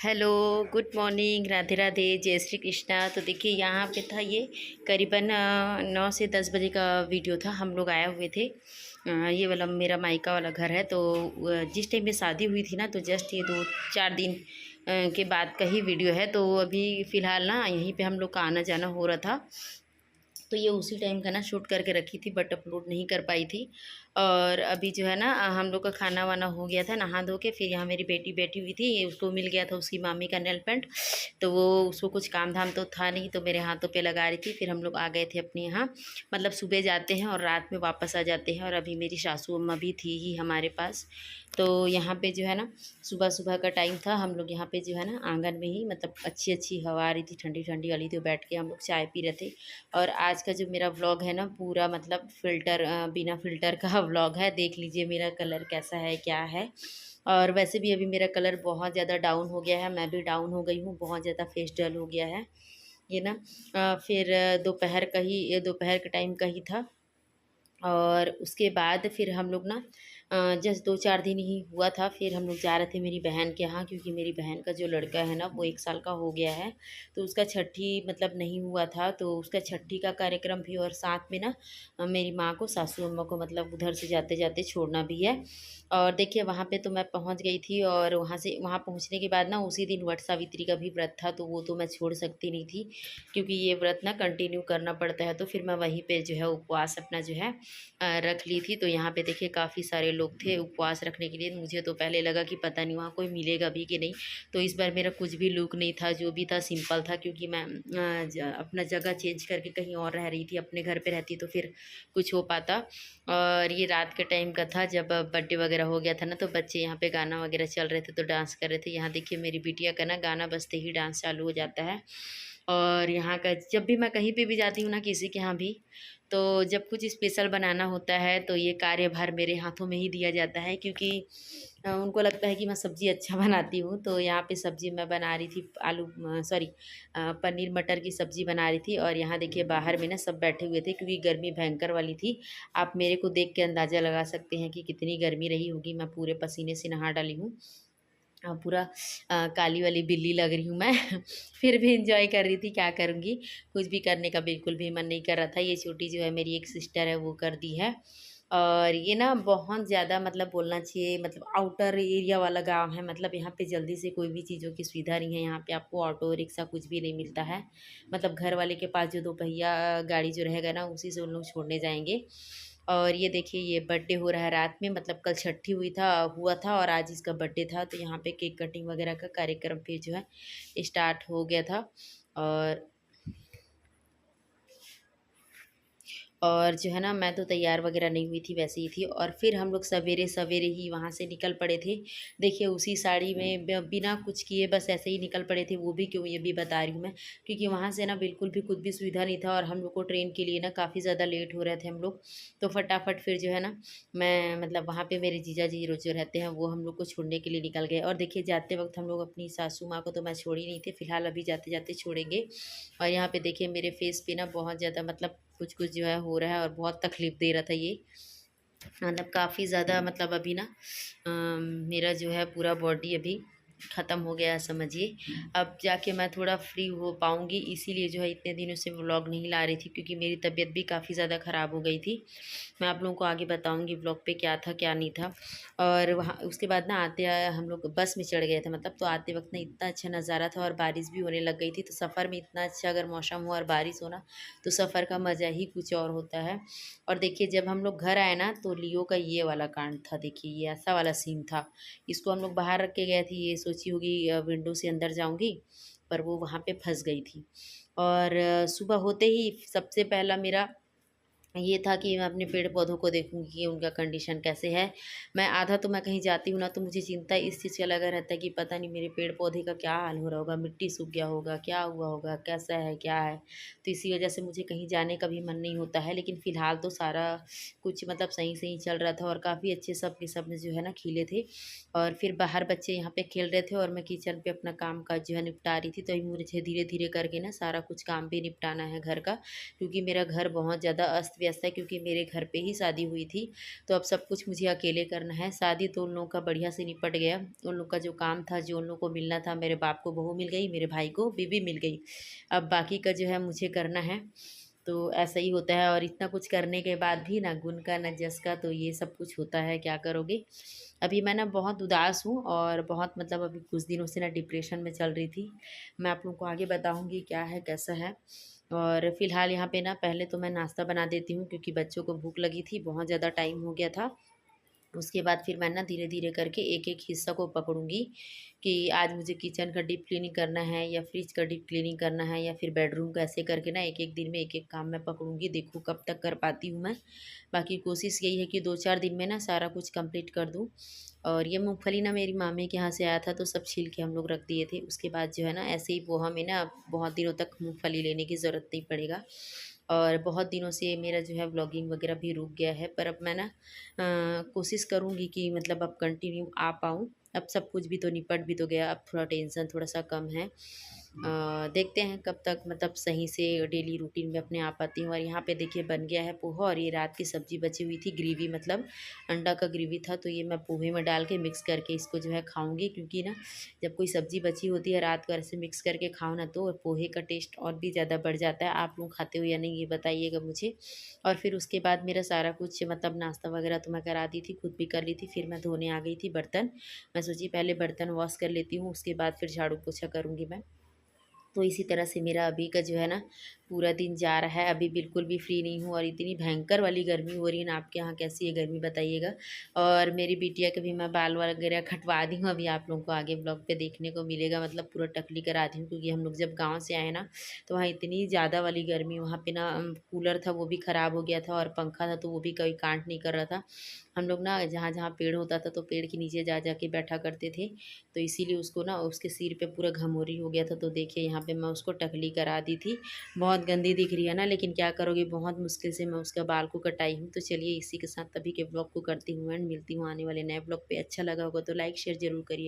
Hello, good morning, Radhe Radhe, जय श्री कृष्णा। तो देखिए यहाँ पे था ये करीबन 9 से 10 बजे का वीडियो था। हम लोग आए हुए थे। ये वाला मेरा मायका वाला घर है। तो जिस टाइम में शादी हुई थी ना, तो जस्ट ये 2-4 दिन के बाद का ही वीडियो है। तो अभी फ़िलहाल ना यहीं पे हम लोग का आना जाना हो रहा था। तो ये उसी टाइम का ना शूट करके रखी थी, बट अपलोड नहीं कर पाई थी। और अभी जो है ना हम लोग का खाना वाना हो गया था, नहा धो के। फिर यहाँ मेरी बेटी बैठी हुई थी, उसको मिल गया था उसकी मामी का नेल पेंट। तो वो उसको कुछ काम धाम तो था नहीं, तो मेरे हाथों पे लगा रही थी। फिर हम लोग आ गए थे अपने यहाँ। मतलब सुबह जाते हैं और रात में वापस आ जाते हैं। और अभी मेरी सासू अम्मा भी थी ही हमारे पास। तो यहाँ पे जो है ना सुबह सुबह का टाइम था। हम लोग यहाँ पे जो है ना आंगन में ही, मतलब अच्छी अच्छी हवा आ रही थी, ठंडी ठंडी वाली, तो बैठ के हम लोग चाय पी रहे थे। और आज का जो मेरा व्लॉग है ना, पूरा मतलब बिना फ़िल्टर का व्लॉग है। देख लीजिए मेरा कलर कैसा है, क्या है। और वैसे भी अभी मेरा कलर बहुत ज़्यादा डाउन हो गया है, मैं भी डाउन हो गई हूँ, बहुत ज़्यादा फेस डल हो गया है ये ना। फिर दोपहर के टाइम का ही था। और उसके बाद फिर हम लोग ना जस्ट 2-4 दिन ही हुआ था। फिर हम लोग जा रहे थे मेरी बहन के यहाँ, क्योंकि मेरी बहन का जो लड़का है ना वो 1 साल का हो गया है। तो उसका छठी मतलब नहीं हुआ था, तो उसका छठी का कार्यक्रम भी। और साथ में ना मेरी माँ को, सासू अम्मा को, मतलब उधर से जाते जाते छोड़ना भी है। और देखिए वहाँ पे तो मैं पहुँच गई थी। और वहाँ पहुँचने के बाद ना उसी दिन वट सावित्री का भी व्रत था, तो वो तो मैं छोड़ सकती नहीं थी, क्योंकि ये व्रत ना कंटिन्यू करना पड़ता है। तो फिर मैं वहीं पे जो है उपवास अपना जो है रख ली थी। तो यहाँ पे देखिए काफ़ी सारे लोग थे उपवास रखने के लिए। मुझे तो पहले लगा कि पता नहीं वहाँ कोई मिलेगा भी कि नहीं। तो इस बार मेरा कुछ भी लुक नहीं था, जो भी था सिंपल था, क्योंकि मैं अपना जगह चेंज करके कहीं और रह रही थी। अपने घर पे रहती तो फिर कुछ हो पाता। और ये रात के टाइम का था, जब बर्थडे वगैरह हो गया था ना, तो बच्चे यहाँ पे गाना वगैरह चल रहे थे तो डांस कर रहे थे। यहाँ देखिए मेरी बिटिया का ना गाना बजते ही डांस चालू हो जाता है। और यहाँ का जब भी मैं कहीं पे भी जाती हूँ ना, किसी के यहाँ भी, तो जब कुछ स्पेशल बनाना होता है तो ये कार्यभार मेरे हाथों में ही दिया जाता है, क्योंकि उनको लगता है कि मैं सब्ज़ी अच्छा बनाती हूँ। तो यहाँ पे सब्ज़ी मैं बना रही थी, पनीर मटर की सब्ज़ी बना रही थी। और यहाँ देखिए बाहर में ना सब बैठे हुए थे, क्योंकि गर्मी भयंकर वाली थी। आप मेरे को देख के अंदाज़ा लगा सकते हैं कि कितनी गर्मी रही होगी। मैं पूरे पसीने से नहा डाली हूँ। पूरा काली वाली बिल्ली लग रही हूँ मैं। फिर भी एंजॉय कर रही थी, क्या करूँगी। कुछ भी करने का बिल्कुल भी मन नहीं कर रहा था। ये छोटी जो है मेरी एक सिस्टर है, वो कर दी है। और ये ना बहुत ज़्यादा मतलब बोलना चाहिए, मतलब आउटर एरिया वाला गांव है। मतलब यहाँ पे जल्दी से कोई भी चीज़ों की सुविधा नहीं है। यहाँ पे आपको ऑटो रिक्शा कुछ भी नहीं मिलता है। मतलब घर वाले के पास जो 2 पहिया गाड़ी जो रहेगा ना, उसी से उन लोग छोड़ने जाएंगे। और ये देखिए ये बर्थडे हो रहा है रात में, मतलब कल छठी हुआ था और आज इसका बर्थडे था। तो यहाँ पे केक कटिंग वगैरह का कार्यक्रम फिर जो है स्टार्ट हो गया था। और और जो है ना मैं तो तैयार वगैरह नहीं हुई थी, वैसे ही थी। और फिर हम लोग सवेरे सवेरे ही वहाँ से निकल पड़े थे। देखिए उसी साड़ी में बिना कुछ किए बस ऐसे ही निकल पड़े थे। वो भी क्यों, ये भी बता रही हूँ मैं, क्योंकि वहाँ से ना बिल्कुल भी कुछ भी सुविधा नहीं था। और हम लोग को ट्रेन के लिए ना काफ़ी ज़्यादा लेट हो रहे थे हम लोग। तो फटाफट फिर जो है ना मैं, मतलब वहाँ पे मेरे जीजा जी जो रहते हैं, वो हम लोग को छोड़ने के लिए निकल गए। और देखिए जाते वक्त हम लोग अपनी सासू माँ को तो मैं छोड़ी नहीं थी, फिलहाल अभी जाते जाते छोड़ेंगे। और यहाँ पे देखिए मेरे फेस पे ना बहुत ज़्यादा मतलब कुछ कुछ जो है हो रहा है, और बहुत तकलीफ़ दे रहा था ये। मतलब काफ़ी ज़्यादा, मतलब अभी ना मेरा जो है पूरा बॉडी अभी ख़त्म हो गया है, समझिए। अब जाके मैं थोड़ा फ्री हो पाऊँगी, इसीलिए जो है इतने दिनों से व्लॉग नहीं ला रही थी, क्योंकि मेरी तबीयत भी काफ़ी ज़्यादा ख़राब हो गई थी। मैं आप लोगों को आगे बताऊँगी व्लॉग पे क्या था क्या नहीं था। और वहाँ उसके बाद ना आते हम लोग बस में चढ़ गए थे, मतलब तो आते वक्त ना इतना अच्छा नज़ारा था, और बारिश भी होने लग गई थी। तो सफ़र में इतना अच्छा अगर मौसम हो और बारिश हो ना, तो सफ़र का मज़ा ही कुछ और होता है। और देखिए जब हम लोग घर आए ना, तो लियो का ये वाला कांड था। देखिए ये ऐसा वाला सीन था। इसको हम लोग बाहर रख के गए थे, ये सोची होगी विंडो से अंदर जाऊंगी, पर वो वहाँ पे फंस गई थी। और सुबह होते ही सबसे पहला मेरा ये था कि मैं अपने पेड़ पौधों को देखूंगी कि उनका कंडीशन कैसे है। मैं आधा तो मैं कहीं जाती हूँ ना, तो मुझे चिंता इस चीज़ का लगा रहता है कि पता नहीं मेरे पेड़ पौधे का क्या हाल हो रहा होगा, मिट्टी सूख गया होगा, क्या हुआ होगा, कैसा है क्या है। तो इसी वजह से मुझे कहीं जाने का भी मन नहीं होता है। लेकिन फ़िलहाल तो सारा कुछ मतलब सही सही चल रहा था, और काफ़ी अच्छे सब के सब जो है ना खिले थे। और फिर बाहर बच्चे यहाँ पे खेल रहे थे, और मैं किचन पे अपना काम काज जो है निपटा रही थी। तो अभी मुझे धीरे धीरे करके ना सारा कुछ काम भी निपटाना है घर का, क्योंकि मेरा घर बहुत ज़्यादा अस्त व्यस्त है क्योंकि मेरे घर पे ही शादी हुई थी, तो अब सब कुछ मुझे अकेले करना है। शादी तो उन लोगों का बढ़िया से निपट गया। उन लोग का जो काम था, जो उन लोग को मिलना था, मेरे बाप को बहू मिल गई, मेरे भाई को बीवी मिल गई। अब बाकी का जो है मुझे करना है। तो ऐसा ही होता है, और इतना कुछ करने के बाद भी ना गुण का ना जस का, तो ये सब कुछ होता है, क्या करोगे। अभी मैं ना बहुत उदास हूँ, और बहुत मतलब अभी कुछ दिनों से ना डिप्रेशन में चल रही थी। मैं आप लोगों को आगे बताऊँगी क्या है कैसा है। और फ़िलहाल यहाँ पे ना पहले तो मैं नाश्ता बना देती हूँ क्योंकि बच्चों को भूख लगी थी, बहुत ज़्यादा टाइम हो गया था। उसके बाद फिर मैं ना धीरे-धीरे करके एक-एक हिस्सा को पकड़ूँगी कि आज मुझे किचन का डीप क्लीनिंग करना है, या फ्रिज का डीप क्लीनिंग करना है, या फिर बेडरूम का, ऐसे करके ना एक-एक दिन में एक-एक काम मैं पकड़ूँगी। देखूँ कब तक कर पाती हूँ मैं। बाकी कोशिश यही है कि 2-4 दिन में ना सारा कुछ कंप्लीट कर दूँ। और ये मूँगफली ना मेरी मामी के यहाँ से आया था, तो सब छील के हम लोग रख दिए थे। उसके बाद जो है ना ऐसे ही पोहा में ना बहुत दिनों तक मूँगफली लेने की ज़रूरत नहीं पड़ेगा। और बहुत दिनों से मेरा जो है व्लॉगिंग वगैरह भी रुक गया है, पर अब मैं ना कोशिश करूँगी कि मतलब अब कंटिन्यू आ पाऊँ। अब सब कुछ भी तो निपट भी तो गया, अब थोड़ा टेंशन थोड़ा-सा कम है। देखते हैं कब तक मतलब सही से डेली रूटीन में अपने आ पाती हूँ। और यहाँ पे देखिए बन गया है पोहा, और ये रात की सब्ज़ी बची हुई थी, ग्रेवी मतलब अंडा का ग्रेवी था, तो ये मैं पोहे में डाल के मिक्स करके इसको जो है खाऊँगी। क्योंकि ना जब कोई सब्ज़ी बची होती है रात को ऐसे मिक्स करके खाओ ना, तो पोहे का टेस्ट और भी ज़्यादा बढ़ जाता है। आप लोग खाते हो या नहीं ये बताइएगा मुझे। और फिर उसके बाद मेरा सारा कुछ मतलब नाश्ता वगैरह तो मैं करा दी थी, खुद भी कर ली थी। फिर मैं धोने आ गई थी बर्तन। मैं सोची पहले बर्तन वॉश कर लेती हूँ, उसके बाद फिर झाड़ू पोछा करूँगी मैं। तो इसी तरह से मेरा अभी का जो है ना पूरा दिन जा रहा है। अभी बिल्कुल भी फ्री नहीं हूँ, और इतनी भयंकर वाली गर्मी हो रही है ना। आपके यहाँ कैसी है गर्मी बताइएगा। और मेरी बिटिया के भी मैं बाल वगैरह कटवा दी हूँ। अभी आप लोगों को आगे ब्लॉग पे देखने को मिलेगा, मतलब पूरा टकली करा दी हूँ। क्योंकि हम लोग जब गाँव से आए ना, तो वहाँ इतनी ज़्यादा वाली गर्मी, वहाँ पे ना कूलर था वो भी ख़राब हो गया था, और पंखा था तो वो भी कोई कांट नहीं कर रहा था। हम लोग ना जहाँ जहाँ पेड़ होता था, तो पेड़ के नीचे जा जा के बैठा करते थे। तो इसीलिए उसको ना उसके सिर पे पूरा घमौरी हो गया था। तो देखिए यहाँ पे मैं उसको टकली करा दी थी। बहुत गंदी दिख रही है ना, लेकिन क्या करोगे, बहुत मुश्किल से मैं उसका बाल को कटाई हूँ। तो चलिए इसी के साथ अभी के ब्लॉग को करती हूँ एंड मिलती हूँ आने वाले नए ब्लॉग पे। अच्छा लगा होगा तो लाइक शेयर ज़रूर करिए।